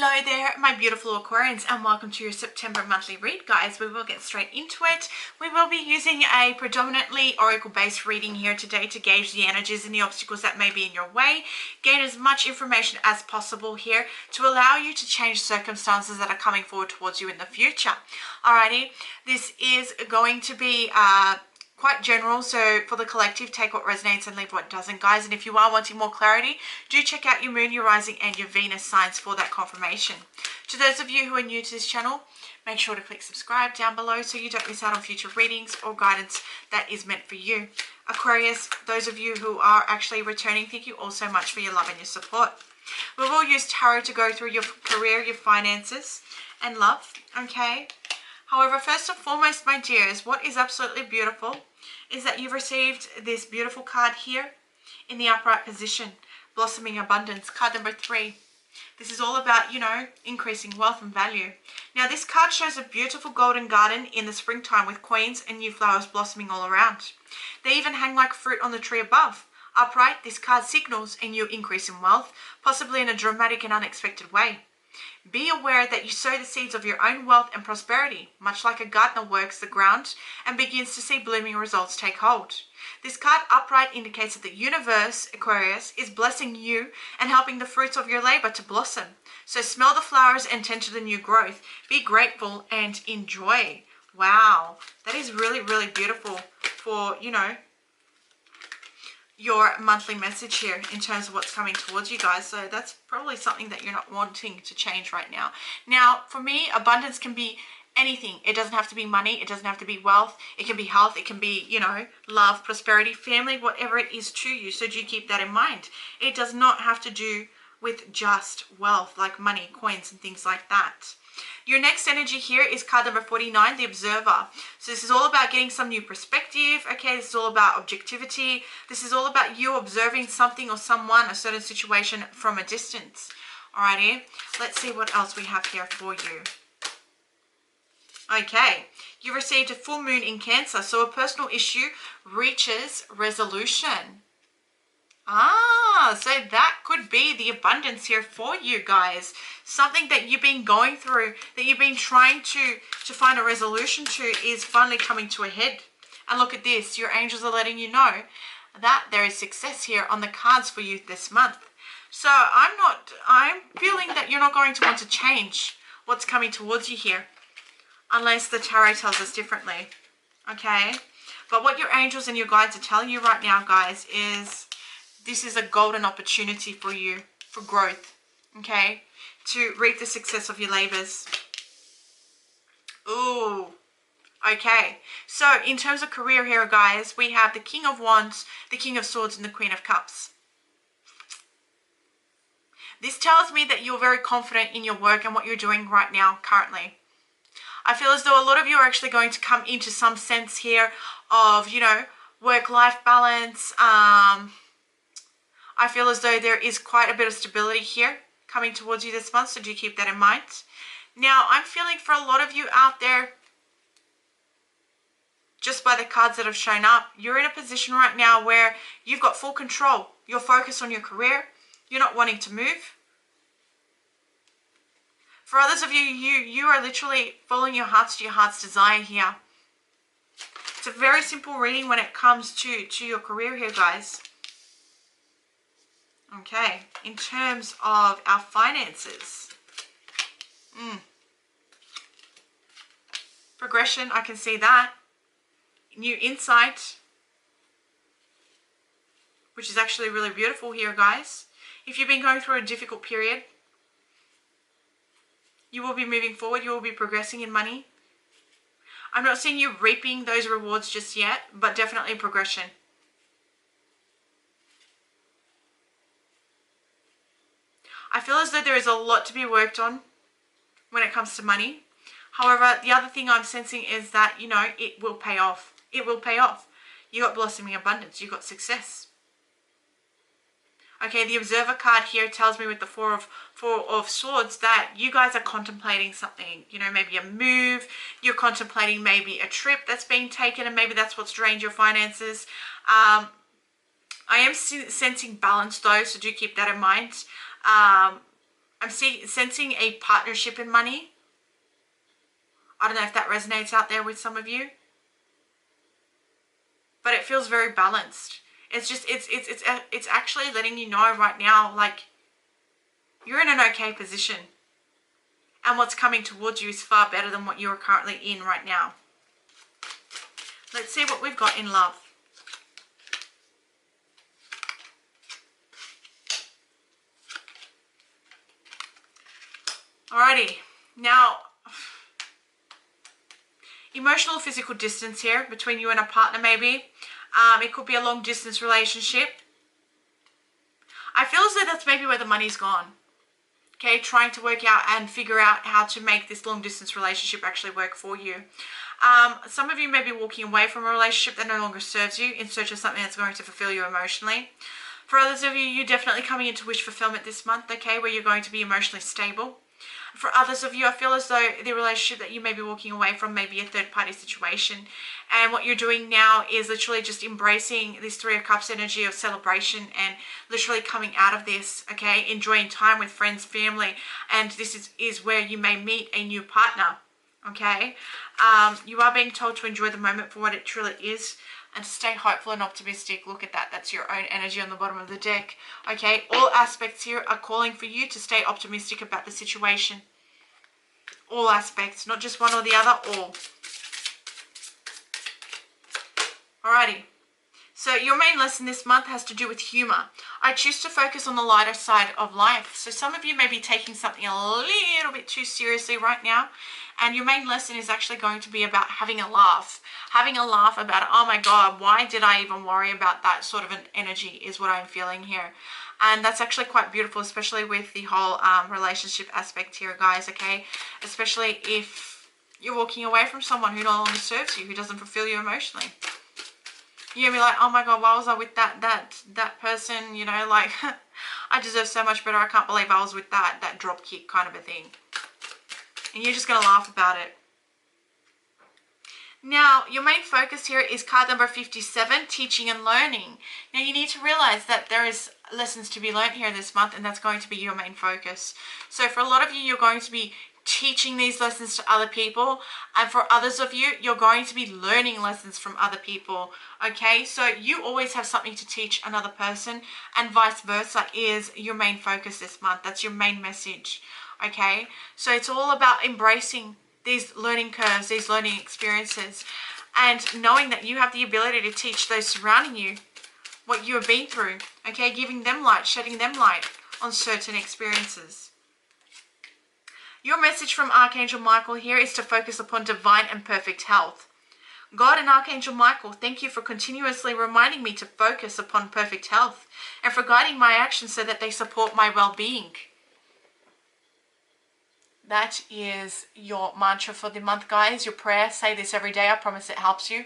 Hello there, my beautiful Aquarians, and welcome to your September monthly read, guys. We will get straight into it. We will be using a predominantly oracle-based reading here today to gauge the energies and the obstacles that may be in your way, gain as much information as possible here to allow you to change circumstances that are coming forward towards you in the future. Alrighty, this is going to be quite general, so for the collective, take what resonates and leave what doesn't, guys. And if you are wanting more clarity, do check out your moon, your rising, and your Venus signs for that confirmation. To those of you who are new to this channel, make sure to click subscribe down below so you don't miss out on future readings or guidance that is meant for you. Aquarius, those of you who are actually returning, thank you all so much for your love and your support. We will use tarot to go through your career, your finances, and love, okay? However, first and foremost, my dears, what is absolutely beautiful is that you've received this beautiful card here in the upright position, Blossoming Abundance, card number 3. This is all about, increasing wealth and value. Now, this card shows a beautiful golden garden in the springtime with queens and new flowers blossoming all around. They even hang like fruit on the tree above. Upright, this card signals a new increase in wealth, possibly in a dramatic and unexpected way. Be aware that you sow the seeds of your own wealth and prosperity, much like a gardener works the ground and begins to see blooming results take hold. This card upright indicates that the universe, Aquarius, is blessing you and helping the fruits of your labor to blossom. So smell the flowers and tend to the new growth. Be grateful and enjoy. Wow, that is really, really beautiful for, your monthly message here in terms of what's coming towards you guys. So that's probably something that you're not wanting to change right now. Now, for me, abundance can be anything. It doesn't have to be money. It doesn't have to be wealth. It can be health. It can be, love, prosperity, family, whatever it is to you. So do keep that in mind. It does not have to do with just wealth, like money, coins, and things like that. Your next energy here is card number 49, the Observer. So this is all about getting some new perspective, okay? This is all about objectivity. This is all about you observing something or someone, a certain situation from a distance. Alrighty, let's see what else we have here for you. Okay, you received a full moon in Cancer, so a personal issue reaches resolution. So that could be the abundance here for you guys. Something that you've been going through, that you've been trying to find a resolution to is finally coming to a head. And look at this, your angels are letting you know that there is success here on the cards for you this month. So I'm feeling that you're not going to want to change what's coming towards you here, unless the tarot tells us differently, okay? But what your angels and your guides are telling you right now, guys, is this is a golden opportunity for you, for growth, okay? To reap the success of your labors. Ooh, okay. So in terms of career here, guys, we have the King of Wands, the King of Swords, and the Queen of Cups. This tells me that you're very confident in your work and what you're doing right now, currently. I feel as though a lot of you are actually going to come into some sense here of, work-life balance. I feel as though there is quite a bit of stability here coming towards you this month, so do keep that in mind. Now, I'm feeling for a lot of you out there, just by the cards that have shown up, you're in a position right now where you've got full control. You're focused on your career. You're not wanting to move. For others of you, you are literally following your heart's desire here. It's a very simple reading when it comes to your career here, guys. Okay, in terms of our finances. Progression, I can see that. New insight, which is actually really beautiful here, guys. If you've been going through a difficult period, you will be moving forward. You will be progressing in money. I'm not seeing you reaping those rewards just yet, but definitely progression. I feel as though there is a lot to be worked on when it comes to money. However, the other thing I'm sensing is that, it will pay off. It will pay off. You got blossoming abundance. You got success. Okay, the Observer card here tells me with the Four of Swords that you guys are contemplating something, maybe a move. You're contemplating maybe a trip that's being taken, and maybe that's what's drained your finances. I am sensing balance though, so do keep that in mind. I'm sensing a partnership in money. I don't know if that resonates out there with some of you, but it feels very balanced. It's just, it's actually letting you know right now, like, you're in an okay position. And what's coming towards you is far better than what you're currently in right now. Let's see what we've got in love. Alrighty, now, emotional physical distance here between you and a partner maybe. It could be a long distance relationship. I feel as though that's maybe where the money's gone. Okay, trying to work out and figure out how to make this long distance relationship actually work for you. Some of you may be walking away from a relationship that no longer serves you in search of something that's going to fulfill you emotionally. For others of you, you're definitely coming into wish fulfillment this month, okay, where you're going to be emotionally stable. For others of you, I feel as though the relationship that you may be walking away from may be a third-party situation. And what you're doing now is literally just embracing this Three of Cups energy of celebration and literally coming out of this, okay? Enjoying time with friends, family. And this is where you may meet a new partner, okay? You are being told to enjoy the moment for what it truly is and to stay hopeful and optimistic. Look at that. That's your own energy on the bottom of the deck, okay? All aspects here are calling for you to stay optimistic about the situation. All aspects, not just one or the other, all. Alrighty. So your main lesson this month has to do with humor. I choose to focus on the lighter side of life. So some of you may be taking something a little bit too seriously right now. And your main lesson is actually going to be about having a laugh. Having a laugh about, oh my God, why did I even worry about that sort of an energy is what I'm feeling here. And that's actually quite beautiful, especially with the whole relationship aspect here, guys, okay? Especially if you're walking away from someone who no longer serves you, who doesn't fulfill you emotionally. You're gonna be like, oh my God, why was I with that person? You know, like, I deserve so much better. I can't believe I was with that drop kick kind of a thing. And you're just gonna laugh about it. Now, your main focus here is card number 57, teaching and learning. Now, you need to realize that there is lessons to be learned here this month, and that's going to be your main focus. So for a lot of you, you're going to be teaching these lessons to other people, and for others of you, you're going to be learning lessons from other people, okay? So you always have something to teach another person, and vice versa is your main focus this month. That's your main message, okay? So it's all about embracing these learning curves, these learning experiences, and knowing that you have the ability to teach those surrounding you what you have been through, okay? Giving them light, shedding them light on certain experiences. Your message from Archangel Michael here is to focus upon divine and perfect health. God and Archangel Michael, thank you for continuously reminding me to focus upon perfect health and for guiding my actions so that they support my well-being. That is your mantra for the month, guys. Your prayer. Say this every day. I promise it helps you.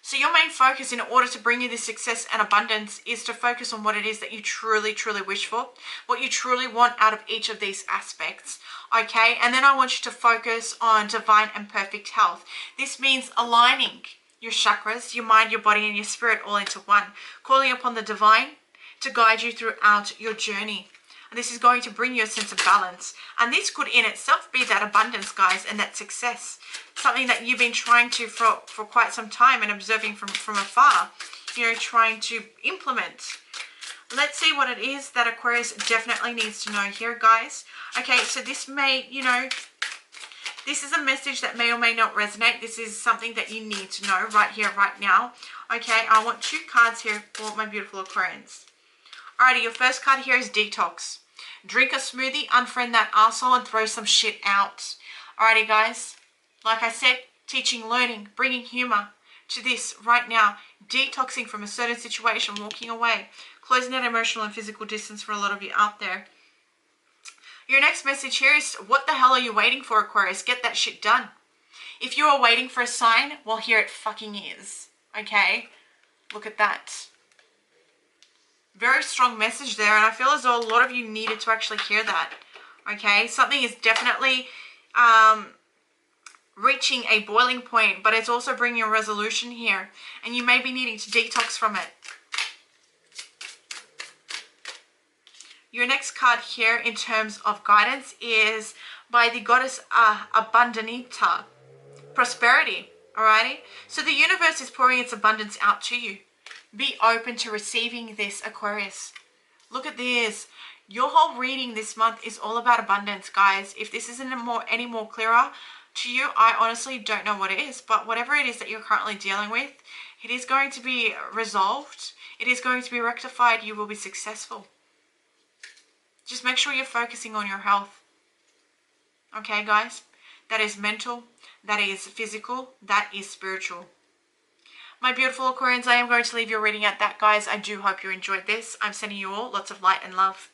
So your main focus in order to bring you this success and abundance is to focus on what it is that you truly, truly wish for. What you truly want out of each of these aspects. Okay? And then I want you to focus on divine and perfect health. This means aligning your chakras, your mind, your body, and your spirit all into one. Calling upon the divine to guide you throughout your journey. This is going to bring you a sense of balance. And this could in itself be that abundance, guys, and that success. Something that you've been trying to for quite some time and observing from afar. You know, trying to implement. Let's see what it is that Aquarius definitely needs to know here, guys. Okay, so this may, you know, this is a message that may or may not resonate. This is something that you need to know right here, right now. Okay, I want 2 cards here for my beautiful Aquarians. Alrighty, your first card here is detox. Drink a smoothie, unfriend that arsehole, and throw some shit out. Alrighty, guys. Like I said, teaching, learning, bringing humor to this right now. Detoxing from a certain situation, walking away. Closing that emotional and physical distance for a lot of you out there. Your next message here is, what the hell are you waiting for, Aquarius? Get that shit done. If you are waiting for a sign, well, here it fucking is. Okay? Look at that. Very strong message there, and I feel as though a lot of you needed to actually hear that. Okay, something is definitely reaching a boiling point, but it's also bringing a resolution here, and you may be needing to detox from it. Your next card here in terms of guidance is by the goddess Abundanita, prosperity. Alrighty, so the universe is pouring its abundance out to you. Be open to receiving this, Aquarius. Look at this. Your whole reading this month is all about abundance, guys. If this isn't any more clearer to you, I honestly don't know what it is. But whatever it is that you're currently dealing with, it is going to be resolved. It is going to be rectified. You will be successful. Just make sure you're focusing on your health. Okay, guys? That is mental. That is physical. That is spiritual. My beautiful Aquarians, I am going to leave your reading at that, guys. I do hope you enjoyed this. I'm sending you all lots of light and love.